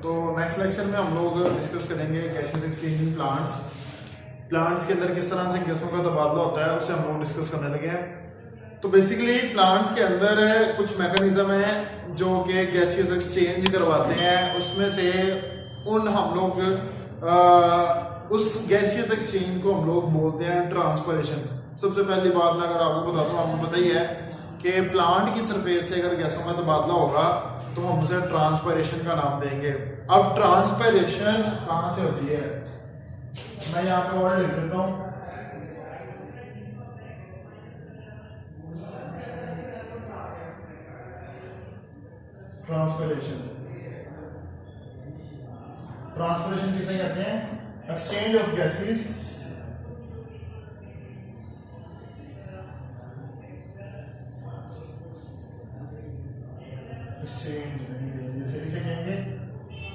तो next lecture में हम लोग डिस्कस करेंगे gases exchange in plants. Plants के अंदर किस तरह से गैसों का तबादला होता है उसे हम लोग डिस्कस करने लगे हैं। तो बेसिकली प्लांट्स के अंदर कुछ मैकेनिज्म है जो कि गैसेस एक्सचेंज करवाते हैं। उसमें से हम लोग उस गैसियस एक्सचेंज को हम लोग बोलते हैं ट्रांसपरेशन। सबसे पहली बात मैं अगर आपको बता दूं, आपको पता ही है कि प्लांट की सरफेस से अगर गैसों का तबादला होगा तो हम उसे ट्रांसपरेशन का नाम देंगे। अब ट्रांसपरेशन कहां से होती है, मैं यहाँ पे वर्ड लिख देता हूं। ट्रांसपरेशन किसे कहते हैं? एक्सचेंज ऑफ गैसेस एक्सचेंज नहीं, जैसे इसे कहेंगे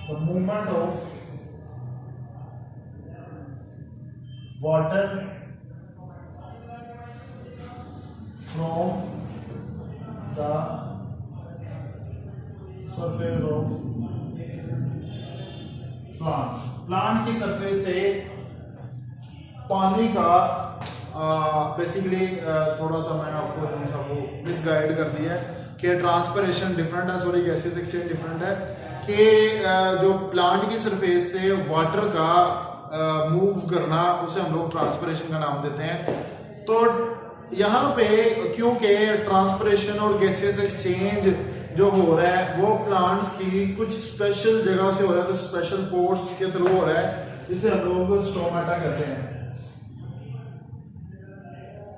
the movement of water from the surface of plant की सरफेस से पानी का बेसिकली थोड़ा सा मैं आपको मिसगाइड कर दिया है कि ट्रांसपरेशन डिफरेंट है, सॉरी गैसेस एक्सचेंज डिफरेंट है। कि जो प्लांट की सरफेस से वाटर का मूव करना उसे हम लोग ट्रांसपरेशन का नाम देते हैं। तो यहाँ पे क्योंकि ट्रांसपरेशन और गैसेस एक्सचेंज जो हो रहा है वो प्लांट्स की कुछ स्पेशल जगह से हो रहा है, कुछ स्पेशल पोर्स के थ्रू हो रहा है, जिसे हम लोग स्टोमेटा कहते हैं।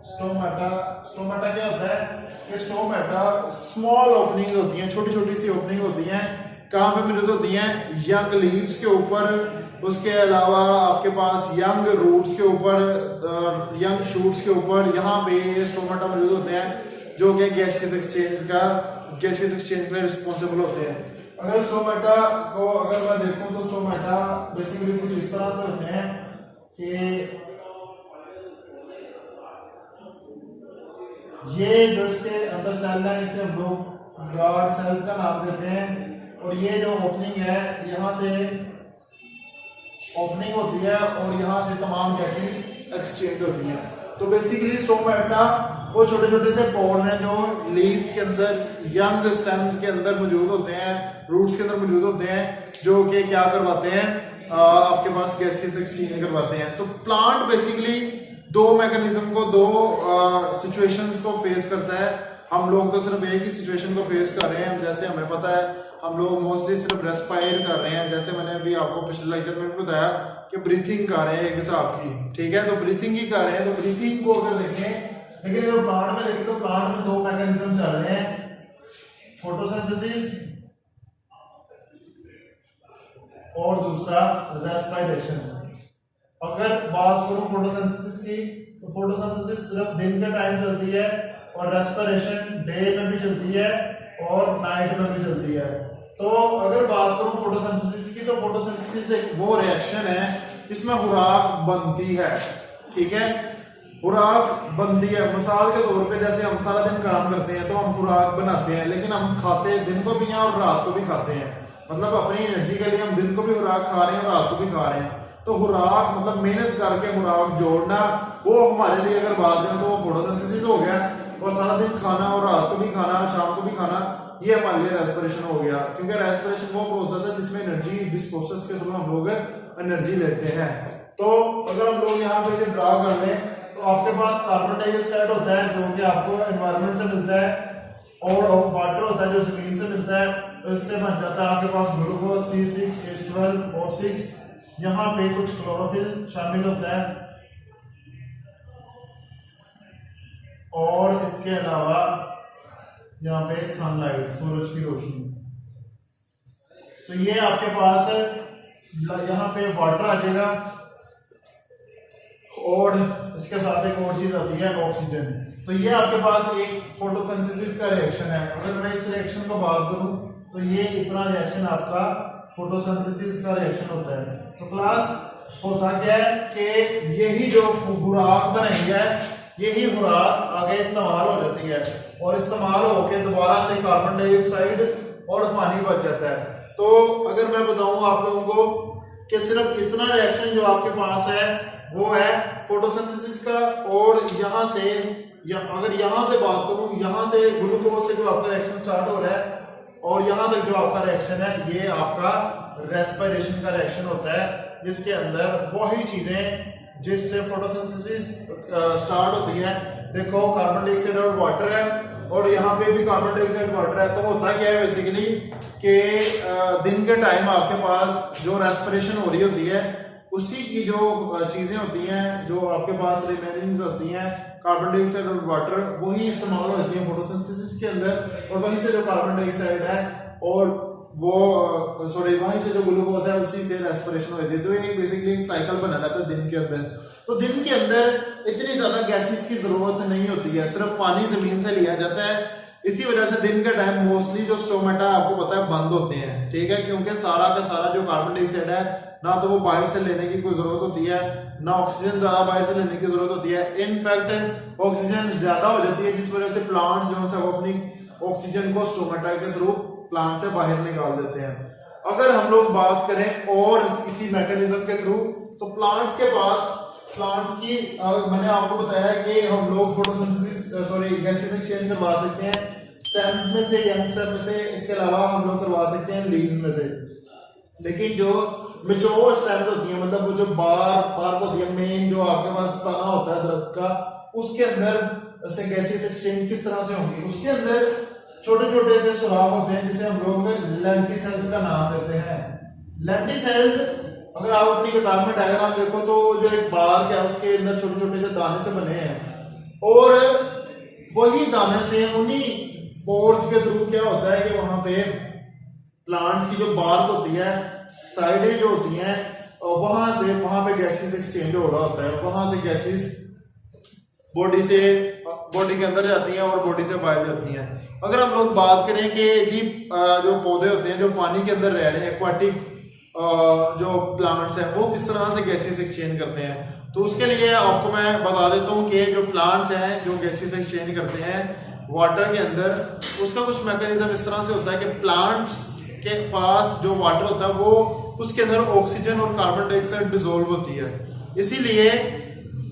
स्टोमेटा क्या होता है कि स्टोमेटा स्मॉल ओपनिंग होती हैं, छोटी छोटी सी ओपनिंग होती हैं। कहाँ पे मौजूद होती हैं? यंग लीव्स के ऊपर, उसके अलावा आपके पास यंग रूट्स के ऊपर, यंग शूट्स के ऊपर, यहाँ पे स्टोमेटा मौजूद होते हैं जो कि गैसियस एक्सचेंज के लिए रिस्पॉन्सिबल होते हैं। अगर स्टोमेटा को अगर मैं देखूं तो स्टोमेटा बेसिकली कुछ इस तरह से होते हैं कि ये जो इसके अंदर सेल है इसे हम लोग गार्ड सेल्स का नाम देते हैं। और ये जो ओपनिंग है यहाँ से ओपनिंग होती है और यहाँ से तमाम गैसेस एक्सचेंज होती हैं। तो बेसिकली स्टोमेटा वो छोटे छोटे से पोर्स हैं जो लीव्स के अंदर, यंग स्टेम्स के अंदर मौजूद होते हैं, रूट्स के अंदर मौजूद होते हैं, जो कि क्या करवाते हैं आपके पास गैसेस एक्सचेंज करवाते हैं। तो प्लांट बेसिकली दो मैकेनिज्म को, दो सिचुएशंस को फेस करता है। हम लोग तो सिर्फ एक ही सिचुएशन को फेस कर रहे हैं। जैसे हमें पता है हम लोग मोस्टली सिर्फ रेस्पायर कर रहे हैं। जैसे मैंने अभी आपको पिछले लेक्चर में भी बताया कि ब्रीथिंग कर रहे हैं एक हिसाब की, ठीक है, तो ब्रीथिंग ही कर रहे हैं। तो ब्रीथिंग को अगर देखें, लेकिन अगर प्लांट में देखें तो प्लांट में दो मैकेनिज्म चल रहे हैं, फोटोसिंथेसिस और दूसरा रेस्पिरेशन। अगर बात करूं फोटोसिंथेसिस की तो फोटोसिंथेसिस सिर्फ दिन के टाइम चलती है और रेस्पिरेशन डे में भी चलती है और नाइट में भी चलती है। तो अगर बात करूं फोटोसिंथेसिस की तो फोटोसिंथेसिस एक वो रिएक्शन है जिसमें खुराक बनती है, ठीक है, खुराक बनती है। मिसाल के तौर पे जैसे हम सारा दिन काम करते हैं तो हम खुराक बनाते हैं, लेकिन हम खाते दिन को भी हैं और रात को भी खाते हैं। मतलब अपनी एनर्जी के लिए हम दिन को भी खुराक खा रहे हैं और रात को भी खा रहे हैं। तो खुराक मतलब मेहनत करके खुराक जोड़ना, वो हमारे लिए अगर बात करें तो वो फोटोसिंथेसिस हो गया। और सारा दिन खाना और रात को भी खाना और शाम को भी खाना, ये हमारे लिए रेस्पिरेशन हो गया। क्योंकि रेस्पिरेशन वो प्रोसेस है जिसमें एनर्जी, जिस प्रोसेस के थ्रू हम लोग एनर्जी लेते हैं। तो अगर हम लोग यहाँ पे इसे ड्रा कर लें तो आपके पास कार्बन डाइऑक्साइड होता है जो कि आपको एनवायरनमेंट से मिलता है, और वाटर होता है जो जमीन से मिलता है। तो इससे बन जाता है आपके पास ग्लूकोज C6H12O6। यहाँ पे कुछ क्लोरोफिल शामिल होता है और इसके अलावा यहाँ पे सनलाइट, सूरज की रोशनी। तो ये आपके पास यहाँ पे वाटर आ जाएगा और इसके साथ एक और चीज आती है ऑक्सीजन। तो ये आपके पास एक फोटोसिंथेसिस का रिएक्शन है। अगर मैं इस रिएक्शन को बात करूं तो ये इतना रिएक्शन आपका फोटोसिंथेसिस का रिएक्शन होता है। तो क्लास होता क्या है कि यही जो खुराक बनेगी है, यही खुराक आगे इस्तेमाल हो जाती है और इस्तेमाल होकर दोबारा से कार्बन डाइऑक्साइड और पानी बच जाता है। तो अगर मैं बताऊं आप लोगों को कि सिर्फ इतना रिएक्शन जो आपके पास है वो है फोटोसिंथेसिस का, और यहाँ से अगर यहाँ से बात करूं, यहाँ से ग्लूकोज से जो आपका रिएक्शन स्टार्ट हो रहा है और यहाँ तक जो आपका रिएक्शन है, ये आपका रेस्पिरेशन का रिएक्शन होता है, जिसके अंदर वही चीजें जिससे फोटोसिंथेसिस स्टार्ट होती है। देखो कार्बन डाइऑक्साइड और वाटर है, और यहाँ पे भी कार्बन डाइऑक्साइड वाटर है। तो होता क्या है बेसिकली कि दिन के टाइम आपके पास जो रेस्पिरेशन हो रही होती है, उसी की जो चीजें होती हैं, जो आपके पास रिमेनिंग्स होती हैं कार्बन डाइऑक्साइड और वाटर, वही इस्तेमाल होती है फोटोसिंथेसिस के अंदर, और वहीं से जो कार्बन डाइऑक्साइड है और वो वहीं से जो ग्लूकोज है उसी से रेस्पिरेशन होती है। तो ये बेसिकली एक साइकिल बना रहता है दिन के अंदर। तो दिन के अंदर इतनी ज्यादा गैसेस की जरूरत नहीं होती है, सिर्फ पानी जमीन से लिया जाता है। इसी वजह से दिन के टाइम मोस्टली जो स्टोमेटा आपको पता है बंद होते हैं, ठीक है, क्योंकि सारा का सारा जो कार्बन डाइऑक्साइड है ना तो वो बाहर से लेने की कोई जरूरत होती है, ना ऑक्सीजन ज्यादा बाहर से लेने की जरूरत होती है। इनफैक्ट ऑक्सीजन ज्यादा हो जाती है, जिस वजह से प्लांट्स जो है वो अपनी ऑक्सीजन को स्टोमेटा के थ्रू प्लांट से बाहर निकाल देते हैं। अगर हम लोग बात करें और किसी मैकेनिज्म के थ्रू, तो प्लांट्स के पास की मैंने आपको बताया कि हम लोग फोटोसिंथेसिस गैसेस एक्सचेंज करवा सकते हैं स्टेम्स में से, यंग स्टेम में से, इसके अलावा हम लोग करवा सकते हैं लीव्स में से। लेकिन जो मैच्योर स्टेम्स होती हैं, मतलब वो जो बार्क होती है, मेन जो आपके पास तना होता है दरख्त का, उसके अंदर से गैसेस एक्सचेंज किस तरह से होंगी? उसके अंदर छोटे छोटे से सुराख होते हैं, जिसे हम लोग लेंटिसेल्स का नाम देते हैं। लेंटिसेल्स अगर आप अपनी किताब में डायग्राम देखो तो जो एक बार्क है उसके अंदर छोटे छोटे से दाने से बने हैं, और वही दाने से उन्हीं पोर्स के थ्रू क्या होता है कि वहां पे प्लांट्स की जो बार्क होती है, साइडें जो होती हैं, वहां पे गैसेस एक्सचेंज हो रहा होता है। वहां से गैसेस बॉडी के अंदर जाती हैं और बॉडी से बाहर जाती हैं। अगर हम लोग बात करें कि जी जो पौधे होते हैं जो पानी के अंदर रह रहे हैं, एक्वाटिक जो प्लांट्स हैं, वो किस तरह से गैसेस एक्सचेंज करते हैं, तो उसके लिए आपको मैं बता देता हूँ कि जो प्लांट्स हैं जो गैसेस एक्सचेंज करते हैं वाटर के अंदर, उसका कुछ मैकेनिज्म इस तरह से होता है कि प्लांट्स के पास जो वाटर होता है वो उसके अंदर ऑक्सीजन और कार्बन डाइऑक्साइड डिसॉल्व होती है। इसीलिए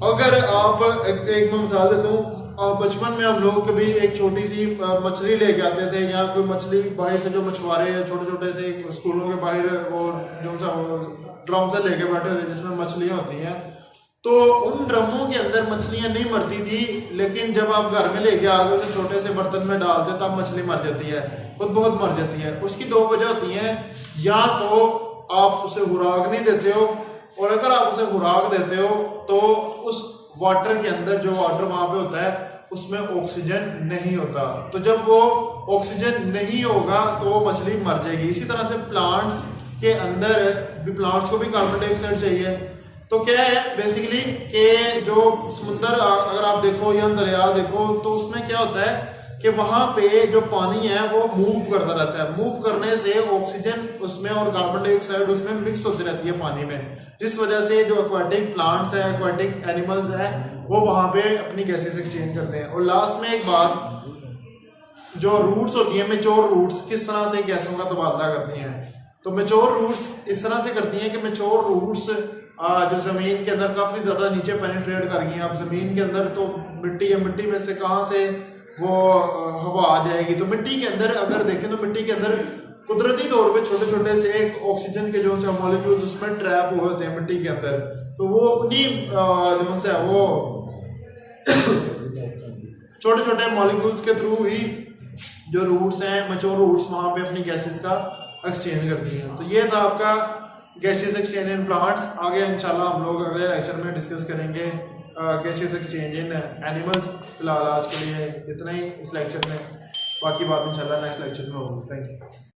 अगर आप एक मैं मिसाल देता हूँ, बचपन में हम लोग कभी एक छोटी सी मछली लेके आते थे, या कोई मछली बाहर से जो मछुआरे छोटे छोटे से स्कूलों के बाहर वो जो सा ड्रम से लेके बैठे थे जिसमें मछलियां होती हैं, तो उन ड्रमों के अंदर मछलियां नहीं मरती थी, लेकिन जब आप घर में लेके आ गए छोटे से बर्तन में डालते तब मछली मर जाती है, खुद बहुत मर जाती है। उसकी दो वजह होती हैं, या तो आप उसे खुराक नहीं देते हो, और अगर आप उसे खुराक देते हो तो उस वाटर के अंदर जो वाटर वहां पे होता है उसमें ऑक्सीजन नहीं होता, तो जब वो ऑक्सीजन नहीं होगा तो वो मछली मर जाएगी। इसी तरह से प्लांट्स के अंदर भी, प्लांट्स को भी कार्बन डाइऑक्साइड चाहिए। तो क्या है बेसिकली कि जो समुद्र अगर आप देखो या दरिया देखो, तो उसमें क्या होता है कि वहां पे जो पानी है वो मूव करता रहता है। मूव करने से ऑक्सीजन उसमें और कार्बन डाइऑक्साइड उसमें मिक्स होती रहती है पानी में, जिस वजह से जो एक्वाटिक प्लांट्स है, एक्वाटिक एनिमल्स है, वो वहां पे अपनी गैसेस एक्सचेंज करते हैं। और लास्ट में एक बात, जो रूट्स होती है, मैच्योर रूट्स किस तरह से गैसों का तबादला करती हैं, तो मैच्योर रूट्स इस तरह से करती हैं कि मैच्योर रूट्स जो जमीन के अंदर काफी ज्यादा नीचे पेनिट्रेट कर गई हैं। अब जमीन के अंदर तो मिट्टी है, मिट्टी में से कहाँ से वो हवा आ जाएगी? तो मिट्टी के अंदर अगर देखें तो मिट्टी के अंदर कुदरती तौर पे छोटे छोटे से ऑक्सीजन के जो मॉलिक्यूल्स उसमें ट्रैप हुए होते हैं मिट्टी के अंदर, तो वो अपनी जो से वो छोटे छोटे मॉलिक्यूल्स के थ्रू ही जो रूट्स हैं, मैच्योर रूट्स, वहां पे अपनी गैसेस का एक्सचेंज करती हैं। तो ये था आपका गैसेस एक्सचेंज इन प्लांट्स। आगे इंशाल्लाह हम लोग अगले लेक्चर में डिस्कस करेंगे गैसेस एक्सचेंज इन एनिमल्स। फिलहाल आज के लिए इतना ही इस लेक्चर में, बाकी बात इंशाल्लाह नेक्स्ट लेक्चर में होगी। Thank you.